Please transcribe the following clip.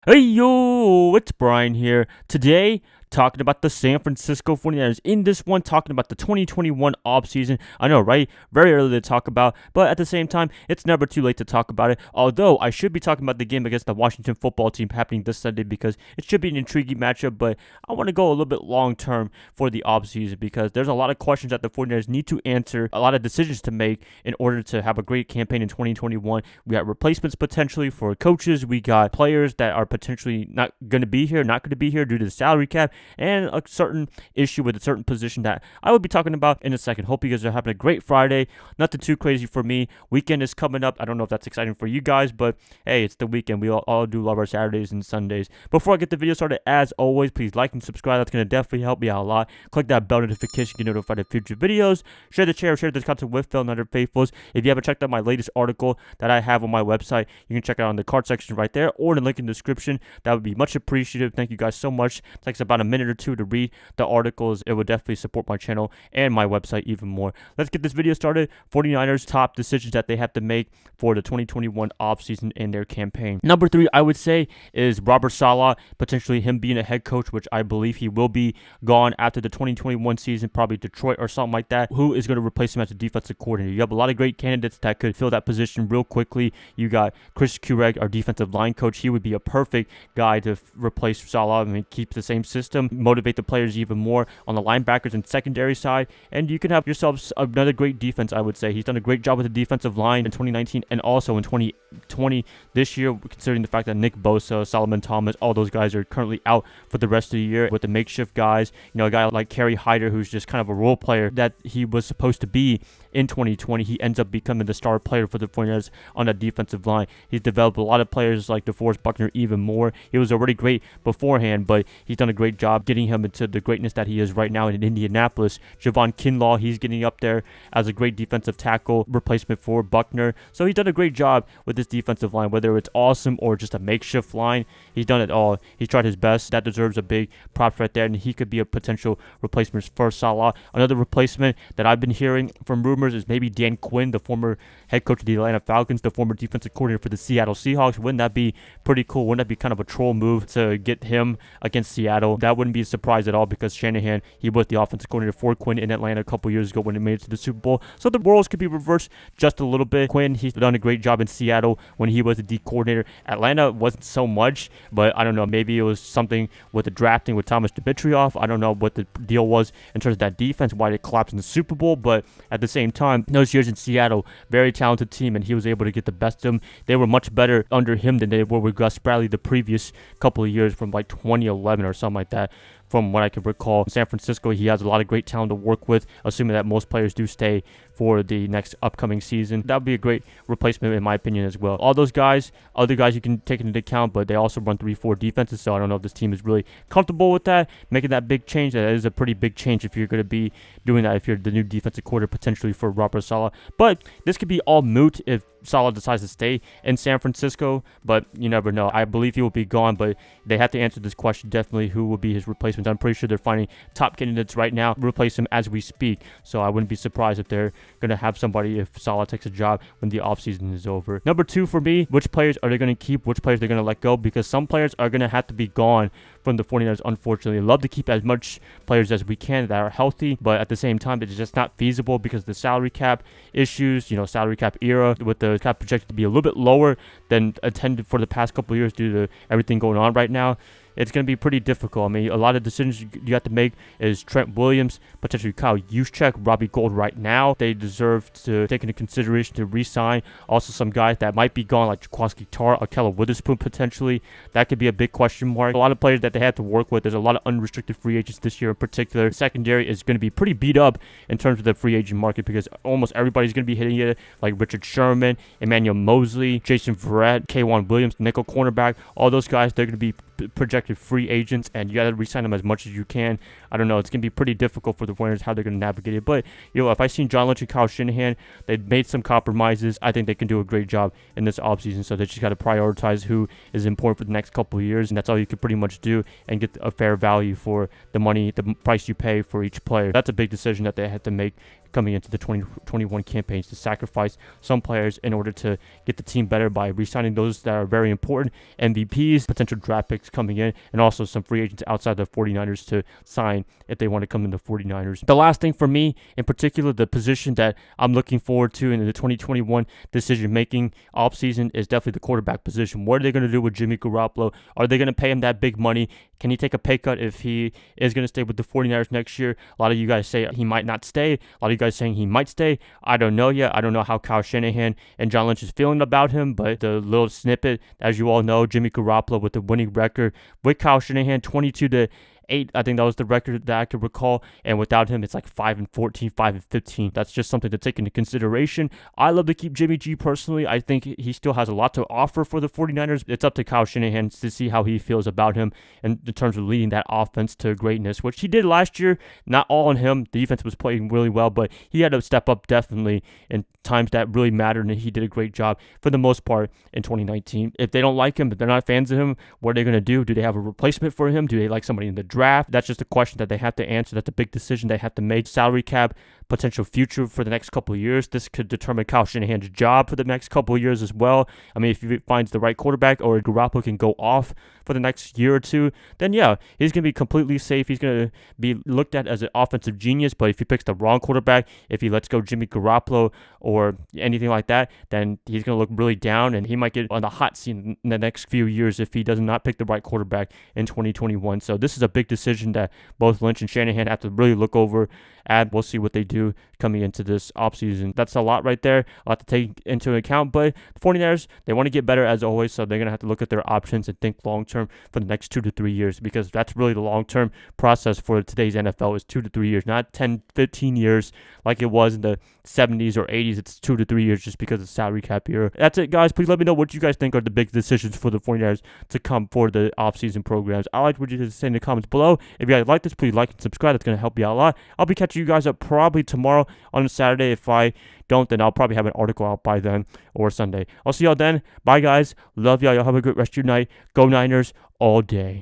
Hey yo, it's Brian here. Today, talking about the San Francisco 49ers. In this one, talking about the 2021 offseason. I know, right? Very early to talk about, but at the same time, it's never too late to talk about it. Although, I should be talking about the game against the Washington football team happening this Sunday because it should be an intriguing matchup, but I want to go a little bit long term for the offseason because there's a lot of questions that the 49ers need to answer, a lot of decisions to make in order to have a great campaign in 2021. We got replacements potentially for coaches. We got players that are potentially not going to be here due to the salary cap, and a certain issue with a certain position that I will be talking about in a second. Hope you guys are having a great Friday. Nothing too crazy for me. Weekend is coming up. I don't know if that's exciting for you guys, but hey, it's the weekend. We all do love our Saturdays and Sundays. Before I get the video started, as always, please like and subscribe. That's going to definitely help me out a lot. Click that bell notification to get notified of future videos. Share this content with fellow and other faithfuls. If you haven't checked out my latest article that I have on my website, you can check it out in the card section right there or the link in the description. That would be much appreciated. Thank you guys so much. It takes about a minute or two to read the articles. It would definitely support my channel and my website even more. Let's get this video started. 49ers top decisions that they have to make for the 2021 offseason in their campaign. Number 3, I would say, is Robert Saleh, potentially him being a head coach, which I believe he will be gone after the 2021 season, probably Detroit or something like that. Who is going to replace him as a defensive coordinator? You have a lot of great candidates that could fill that position real quickly. You got Chris Kureg, our defensive line coach. He would be a perfect guy to replace Saleh. I mean, keep the same system, motivate the players even more on the linebackers and secondary side, and you can have yourselves another great defense. I would say he's done a great job with the defensive line in 2019 and also in 2020 this year, considering the fact that Nick Bosa, Solomon Thomas, all those guys are currently out for the rest of the year with the makeshift guys. You know, a guy like Kerry Hyder, who's just kind of a role player that he was supposed to be in 2020. He ends up becoming the star player for the 49ers on that defensive line. He's developed a lot of players like DeForest Buckner even more. He was already great beforehand, but he's done a great job getting him into the greatness that he is right now in Indianapolis. Javon Kinlaw, he's getting up there as a great defensive tackle replacement for Buckner. So he's done a great job with this defensive line, whether it's awesome or just a makeshift line. He's done it all. He's tried his best. That deserves a big props right there, and he could be a potential replacement for Saleh. Another replacement that I've been hearing from rumors is maybe Dan Quinn, the former head coach of the Atlanta Falcons, the former defensive coordinator for the Seattle Seahawks. Wouldn't that be pretty cool? Wouldn't that be kind of a troll move to get him against Seattle? That wouldn't be a surprise at all because Shanahan, he was the offensive coordinator for Quinn in Atlanta a couple years ago when he made it to the Super Bowl. So the roles could be reversed just a little bit. Quinn, he's done a great job in Seattle when he was the D coordinator. Atlanta wasn't so much, but I don't know, maybe it was something with the drafting with Thomas Dimitroff. I don't know what the deal was in terms of that defense, why they collapsed in the Super Bowl, but at the same time, those years in Seattle, very talented team, and he was able to get the best of them. They were much better under him than they were with Gus Bradley the previous couple of years from like 2011 or something like that. From what I can recall, San Francisco, he has a lot of great talent to work with, assuming that most players do stay for the next upcoming season. That would be a great replacement in my opinion as well. All those guys, other guys you can take into account, but they also run 3-4 defenses, so I don't know if this team is really comfortable with that, making that big change. That is a pretty big change if you're going to be doing that, if you're the new defensive coordinator potentially for Robert Saleh. But this could be all moot if Saleh decides to stay in San Francisco, but you never know. I believe he will be gone, but they have to answer this question definitely, who will be his replacement. I'm pretty sure they're finding top candidates right now to replace him as we speak, so I wouldn't be surprised if they're going to have somebody if Saleh takes a job when the offseason is over. Number 2 for me, which players are they going to keep, which players they're going to let go, because some players are going to have to be gone from the 49ers, unfortunately. Love to keep as much players as we can that are healthy, but at the same time, it's just not feasible because the salary cap issues, you know, salary cap era, with the cap projected to be a little bit lower than intended for the past couple of years due to everything going on right now. It's going to be pretty difficult. I mean, a lot of decisions you have to make is Trent Williams, potentially Kyle Juszczyk, Robbie Gould right now. They deserve to take into consideration to re-sign. Also, some guys that might be gone, like Jaquiski Tartt, Akella Witherspoon potentially. That could be a big question mark. A lot of players that they have to work with. There's a lot of unrestricted free agents this year in particular. Secondary is going to be pretty beat up in terms of the free agent market because almost everybody's going to be hitting it, like Richard Sherman, Emmanuel Mosley, Jason Verrett, K'Wan Williams, nickel cornerback. All those guys, they're going to be projected free agents, and you got to re-sign them as much as you can. I don't know. It's going to be pretty difficult for the 49ers how they're going to navigate it. But, you know, if I seen John Lynch and Kyle Shanahan, they've made some compromises. I think they can do a great job in this offseason. So they just got to prioritize who is important for the next couple of years, and that's all you could pretty much do and get a fair value for the money, the price you pay for each player. That's a big decision that they have to make coming into the 2021 campaigns to sacrifice some players in order to get the team better by re-signing those that are very important, MVPs, potential draft picks coming in, and also some free agents outside the 49ers to sign if they want to come in the 49ers. The last thing for me, in particular, the position that I'm looking forward to in the 2021 decision-making offseason is definitely the quarterback position. What are they going to do with Jimmy Garoppolo? Are they going to pay him that big money? Can he take a pay cut if he is going to stay with the 49ers next year? A lot of you guys say he might not stay. A lot of you guys saying he might stay. I don't know yet. I don't know how Kyle Shanahan and John Lynch is feeling about him, but the little snippet, as you all know, Jimmy Garoppolo with the winning record with Kyle Shanahan, 22-8. I think that was the record that I could recall. And without him, it's like 5-14, 5-15. That's just something to take into consideration. I love to keep Jimmy G personally. I think he still has a lot to offer for the 49ers. It's up to Kyle Shanahan to see how he feels about him in terms of leading that offense to greatness, which he did last year. Not all on him. The defense was playing really well, but he had to step up definitely in times that really mattered, and he did a great job for the most part in 2019. If they don't like him, if they're not fans of him, what are they going to do? Do they have a replacement for him? Do they like somebody in the draft? That's just a question that they have to answer. That's a big decision they have to make. Salary cap, potential future for the next couple of years. This could determine Kyle Shanahan's job for the next couple of years as well. I mean, if he finds the right quarterback or Garoppolo can go off for the next year or two, then yeah, he's going to be completely safe. He's going to be looked at as an offensive genius, but if he picks the wrong quarterback, if he lets go Jimmy Garoppolo or anything like that, then he's going to look really down, and he might get on the hot seat in the next few years if he does not pick the right quarterback in 2021. So this is a big decision that both Lynch and Shanahan have to really look over, and we'll see what they do coming into this offseason. That's a lot right there, a lot to take into account, but the 49ers, they want to get better as always, so they're going to have to look at their options and think long-term for the next 2 to 3 years, because that's really the long-term process for today's NFL is 2 to 3 years, not 10, 15 years like it was in the 70s or 80s. It's 2 to 3 years just because of salary cap year. That's it, guys. Please let me know what you guys think are the big decisions for the 49ers to come for the offseason programs. I like what you guys say in the comments below. If you guys like this, please like and subscribe. That's going to help you out a lot. I'll be catching you guys up probably tomorrow on a Saturday. If I don't, then I'll probably have an article out by then or Sunday. I'll see y'all then. Bye, guys. Love y'all. Y'all have a good rest of your night. Go Niners all day.